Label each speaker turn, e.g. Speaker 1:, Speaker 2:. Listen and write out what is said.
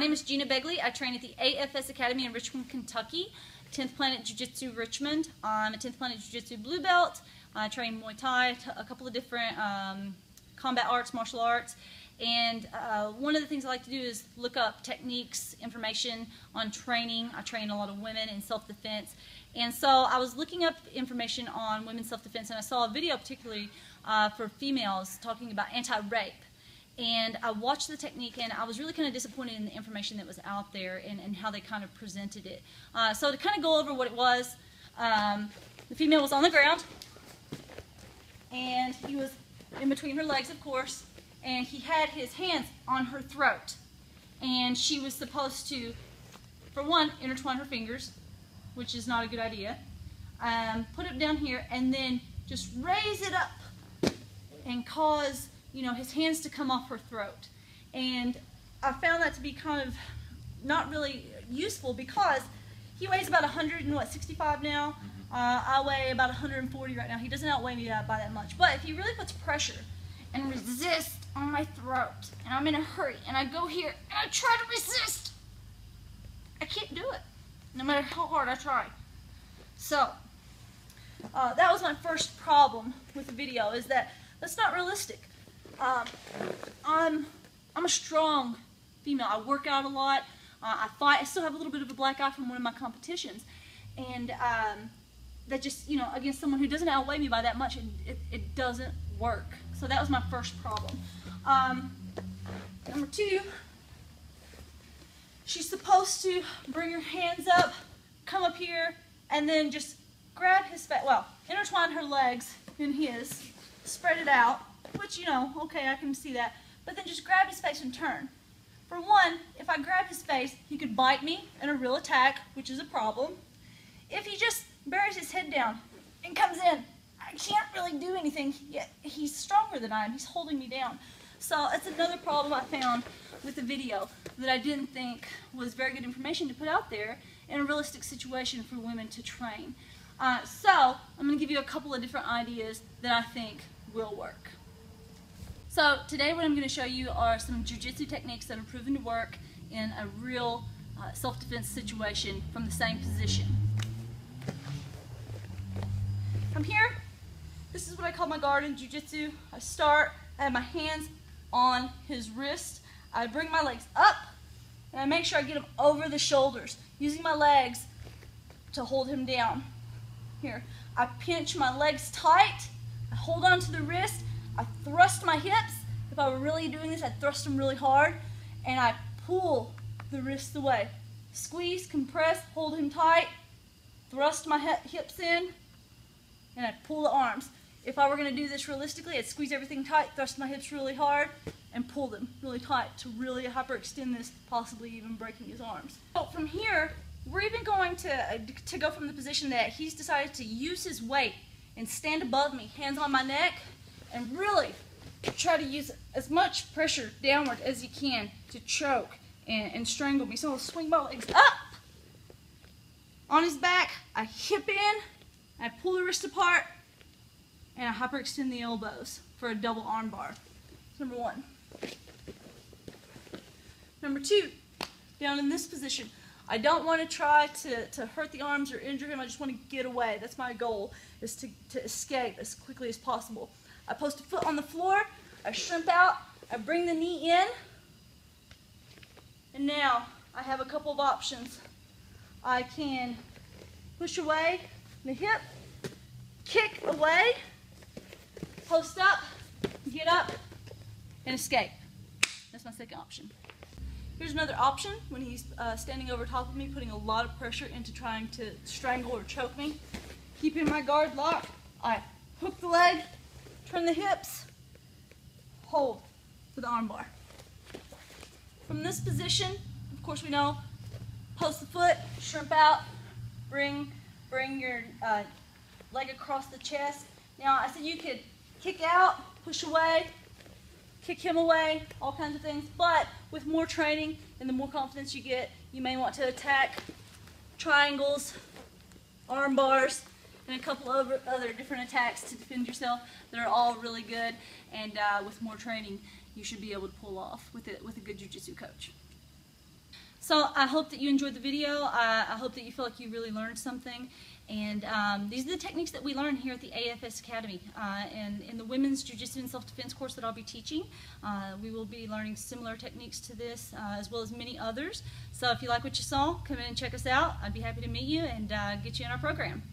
Speaker 1: name is Gina Begley. I train at the AFS Academy in Richmond, Kentucky. 10th Planet Jiu Jitsu Richmond. I'm a 10th Planet Jiu Jitsu blue belt. I train Muay Thai, a couple of different combat arts, martial arts. And one of the things I like to do is look up techniques, information on training. I train a lot of women in self-defense. And so I was looking up information on women's self-defense, and I saw a video particularly for females talking about anti-rape. And I watched the technique, and I was really kind of disappointed in the information that was out there and how they kind of presented it. So to kind of go over what it was, the female was on the ground, and he was in between her legs, of course, and he had his hands on her throat. And she was supposed to, for one, intertwine her fingers, which is not a good idea, put it down here, and then just raise it up and cause, you know, his hands to come off her throat. And I found that to be kind of not really useful because he weighs about 165 now. I weigh about 140 right now. He doesn't outweigh me by that much. But if he really puts pressure and resists on my throat, and I'm in a hurry, and I go here, and I try to resist, I can't do it, no matter how hard I try. So, that was my first problem with the video, is that that's not realistic. I'm a strong female. I work out a lot. I fight. I still have a little bit of a black eye from one of my competitions, and that just, you know, against someone who doesn't outweigh me by that much, it doesn't work. So that was my first problem. Number two, she's supposed to bring her hands up, come up here, and then just grab his face. Well, intertwine her legs in his, spread it out. Which, you know, okay, I can see that. But then just grab his face and turn. For one, if I grab his face, he could bite me in a real attack, which is a problem. If he just buries his head down and comes in, I can't really do anything. Yet he's stronger than I am. He's holding me down. So that's another problem I found with the video that I didn't think was very good information to put out there in a realistic situation for women to train. So I'm going to give you a couple of different ideas that I think will work. So today what I'm going to show you are some jiu-jitsu techniques that are proven to work in a real self-defense situation from the same position. From here, this is what I call my guard in jiu-jitsu. I start, I have my hands on his wrist. I bring my legs up, and I make sure I get him over the shoulders, using my legs to hold him down. Here, I pinch my legs tight, I hold on to the wrist, I thrust my hips. If I were really doing this, I'd thrust them really hard, and I pull the wrists away. Squeeze, compress, hold him tight, thrust my hips in, and I pull the arms. If I were going to do this realistically, I'd squeeze everything tight, thrust my hips really hard, and pull them really tight to really hyperextend this, possibly even breaking his arms. So from here, we're even going to go from the position that he's decided to use his weight and stand above me, hands on my neck, and really try to use as much pressure downward as you can to choke and strangle me. So I'll swing my legs up on his back, I hip in, I pull the wrist apart, and I hyperextend the elbows for a double arm bar. That's number one. Number two, down in this position, I don't want to try to hurt the arms or injure him. I just want to get away. That's my goal, is to escape as quickly as possible. I post a foot on the floor, I shrimp out, I bring the knee in, and now I have a couple of options. I can push away the hip, kick away, post up, get up, and escape. That's my second option. Here's another option when he's standing over top of me, putting a lot of pressure into trying to strangle or choke me. Keeping my guard locked, I hook the leg, turn the hips, hold for the arm bar. From this position, of course we know, post the foot, shrimp out, bring your leg across the chest. Now I said you could kick out, push away, kick him away, all kinds of things, but with more training and the more confidence you get, you may want to attack triangles, arm bars, and a couple of other different attacks to defend yourself that are all really good, and with more training you should be able to pull off with a good jiu-jitsu coach. So I hope that you enjoyed the video. I hope that you feel like you really learned something. And these are the techniques that we learn here at the AFS Academy. And in the women's Jiu-Jitsu and self-defense course that I'll be teaching, we will be learning similar techniques to this, as well as many others. So if you like what you saw, come in and check us out. I'd be happy to meet you and get you in our program.